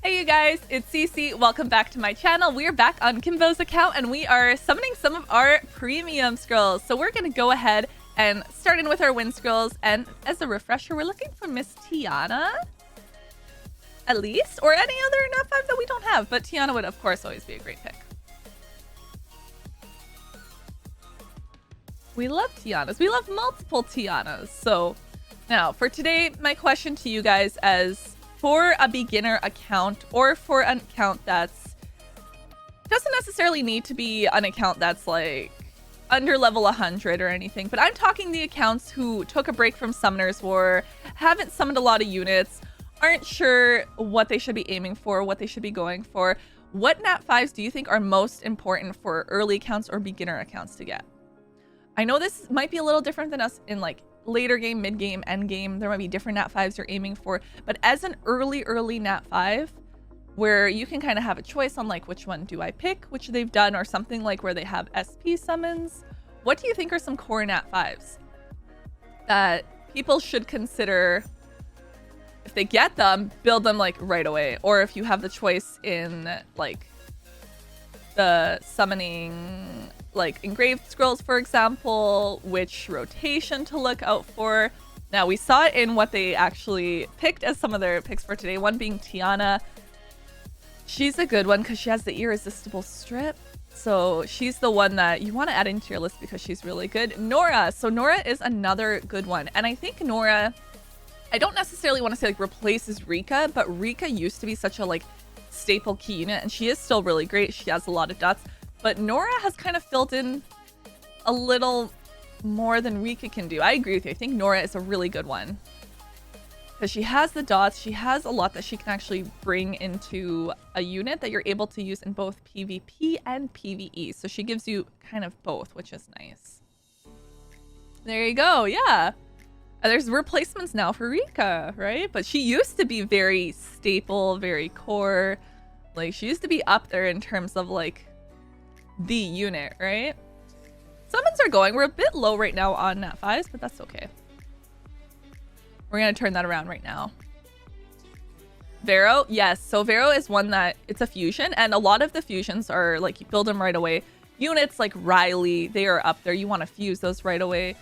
Hey you guys, it's Cece. Welcome back to my channel. We are back on Kimbo's account and we are summoning some of our premium scrolls. So we're going to go ahead and start in with our win scrolls. And as a refresher, we're looking for Miss Tiana, at least, or any other nat 5 that we don't have. But Tiana would, of course, always be a great pick. We love Tianas. We love multiple Tianas. So now for today, my question to you guys is, for a beginner account or for an account that's doesn't necessarily need to be an account that's like under level 100 or anything, but I'm talking the accounts who took a break from Summoners War, haven't summoned a lot of units, aren't sure what they should be aiming for, what they should be going for. What nat 5s do you think are most important for early accounts or beginner accounts to get? I know this might be a little different than us in like later game, mid game, end game. There might be different nat 5s you're aiming for, but as an early nat 5 where you can kind of have a choice on like which one do I pick, which they've done, or something like where they have SP summons, what do you think are some core nat 5s that people should consider? If they get them, build them like right away, or if you have the choice in like the summoning like engraved scrolls, for example, which rotation to look out for. Now we saw it in what they actually picked as some of their picks for today, one being Tiana. She's a good one because she has the irresistible strip, so she's the one that you want to add into your list because she's really good. Nora, so Nora is another good one, and I think Nora, I don't necessarily want to say like replaces Rika, but Rika used to be such a like staple key unit, and she is still really great. She has a lot of dots, but Nora has kind of filled in a little more than Rika can do. I agree with you. I think Nora is a really good one because she has the dots. She has a lot that she can actually bring into a unit that you're able to use in both PvP and PvE. So she gives you kind of both, which is nice. There you go. Yeah. There's replacements now for Rika, right? But she used to be very staple, very core. Like she used to be up there in terms of like the unit, right? Summons are going. We're a bit low right now on nat 5s, but that's okay. We're gonna turn that around right now. Vero, yes. So Vero is one that it's a fusion, and a lot of the fusions are like you build them right away. Units like Riley, they are up there. You want to fuse those right away.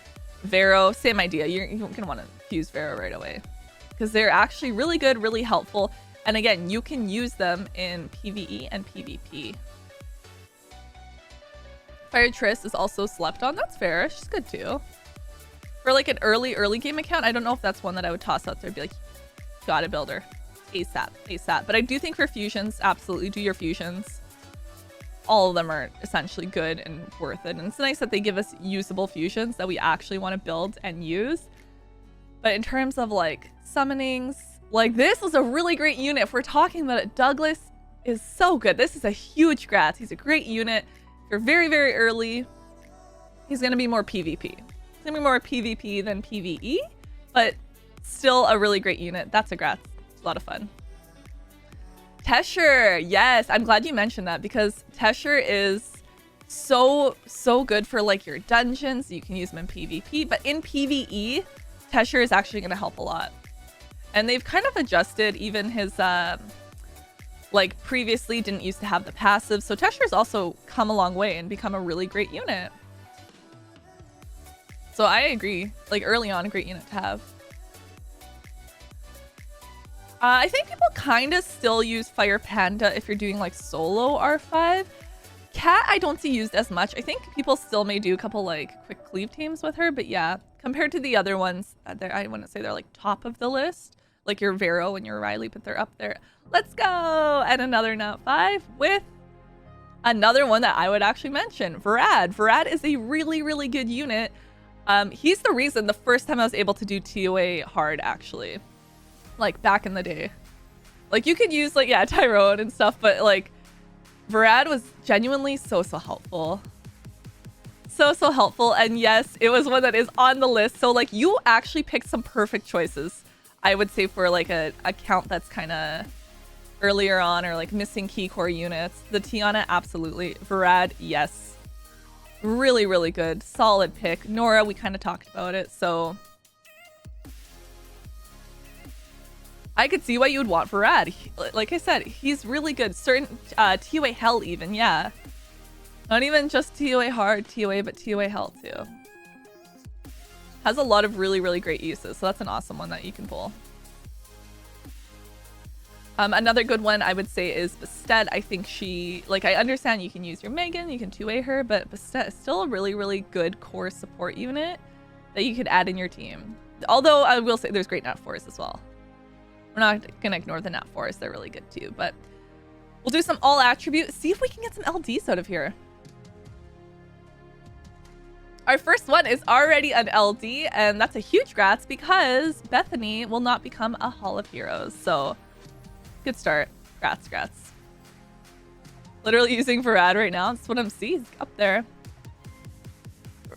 Vero, same idea. You're gonna want to fuse Vero right away because they're actually really good, really helpful. And again, you can use them in PvE and PvP. Fire Triss is also slept on. That's fair. She's good too. For like an early game account, I don't know if that's one that I would toss out there and be like, gotta build her. ASAP. But I do think for fusions, absolutely do your fusions. All of them are essentially good and worth it. And it's nice that they give us usable fusions that we actually want to build and use. But in terms of like summonings, like this was a really great unit. If we're talking about it, Douglas is so good. This is a huge grats. He's a great unit. If you're very early, he's going to be more PvP. He's going to be more PvP than PvE, but still a really great unit. That's a grats. It's a lot of fun. Tesher, yes, I'm glad you mentioned that because Tesher is so good for like your dungeons. You can use him in PvP, but in PvE, Tesher is actually going to help a lot. And they've kind of adjusted even his like previously didn't used to have the passive, so Tesher's also come a long way and become a really great unit. So I agree, like early on, a great unit to have. I think people kind of still use Fire Panda if you're doing like solo R5. Cat I don't see used as much. I think people still may do a couple like quick cleave teams with her, but yeah, compared to the other ones, I wouldn't say they're like top of the list, like your Vero and your Riley, but they're up there. Let's go! And another nat 5 with another one that I would actually mention, Varad. Varad is a really good unit. He's the reason the first time I was able to do TOA hard, actually. Like back in the day. Like you could use like, yeah, Tyrone and stuff, but like Varad was genuinely so helpful. So helpful. And yes, it was one that is on the list. So like you actually picked some perfect choices, I would say, for like a account that's kind of earlier on or like missing key core units. The Tiana, absolutely. Varad, yes. Really good. Solid pick. Nora, we kind of talked about it, so I could see what you would want for Rad. Like I said, he's really good. Certain TOA Hell even, yeah. Not even just TOA hard, TOA, but TOA Hell too. Has a lot of really, really great uses, so that's an awesome one that you can pull. Another good one I would say is Bastet. I think she, like, I understand you can use your Megan, you can 2A her, but Bastet is still a really, really good core support unit that you could add in your team. Although I will say there's great Nat 4s as well. We're not gonna ignore the Nat 4s, they're really good too, but we'll do some all attribute, see if we can get some LDs out of here. Our first one is already an LD, and that's a huge grats because Bethany will not become a Hall of Heroes, so good start. Grats. Literally using Varad right now. That's what I'm seeing up there.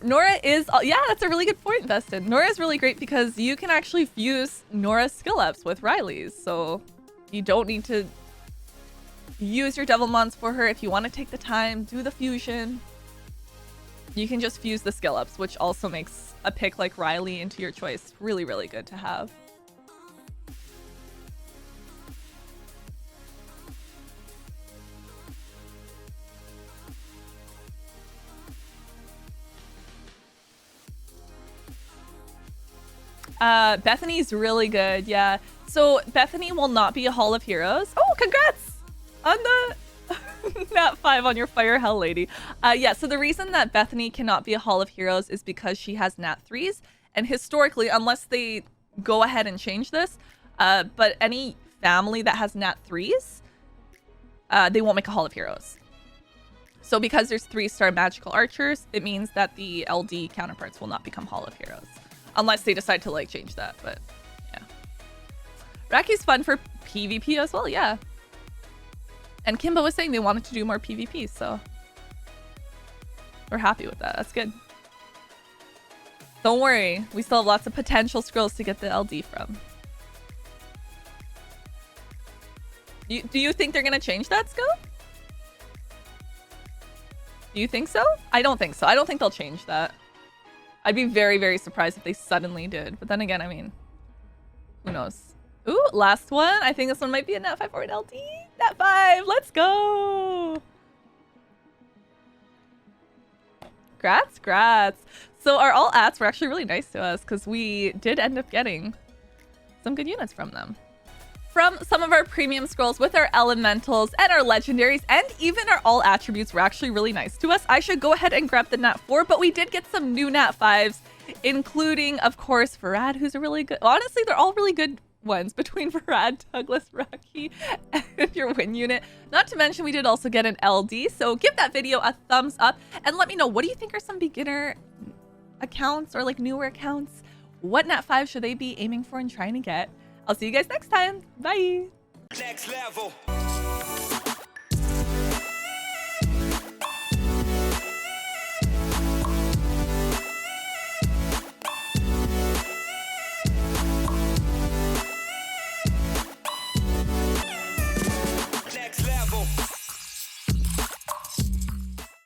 Nora is... yeah, that's a really good point, Vested. Nora is really great because you can actually fuse Nora's skill ups with Riley's. So you don't need to use your Devilmons for her. If you want to take the time, do the fusion. You can just fuse the skill ups, which also makes a pick like Riley into your choice really, really good to have. Bethany's really good, yeah. So Bethany will not be a Hall of Heroes. Oh, congrats on the Nat 5 on your Fire Hell Lady. Yeah, so the reason that Bethany cannot be a Hall of Heroes is because she has Nat 3s. And historically, unless they go ahead and change this, but any family that has Nat 3s, they won't make a Hall of Heroes. So because there's 3-star magical archers, it means that the LD counterparts will not become Hall of Heroes. Unless they decide to like change that, but yeah. Raki's fun for PvP as well, yeah. And Kimba was saying they wanted to do more PvP, so we're happy with that. That's good. Don't worry, we still have lots of potential scrolls to get the LD from. Do you think they're gonna change that scope? Do you think so? I don't think so. I don't think they'll change that. I'd be very, very surprised if they suddenly did. But then again, I mean, who knows? Ooh, last one. I think this one might be a Nat 5 or an LD. Nat 5, let's go. Grats. So our all ats were actually really nice to us because we did end up getting some good units from them. From some of our premium scrolls with our elementals and our legendaries and even our all attributes were actually really nice to us. I should go ahead and grab the Nat 4, but we did get some new Nat 5s, including, of course, Farad, who's a really good... Honestly, they're all really good ones between Farad, Douglas, Rocky, and your win unit. Not to mention, we did also get an LD, so give that video a thumbs up and let me know, what do you think are some beginner accounts or like newer accounts? What Nat 5 should they be aiming for and trying to get? I'll see you guys next time. Bye. Next level.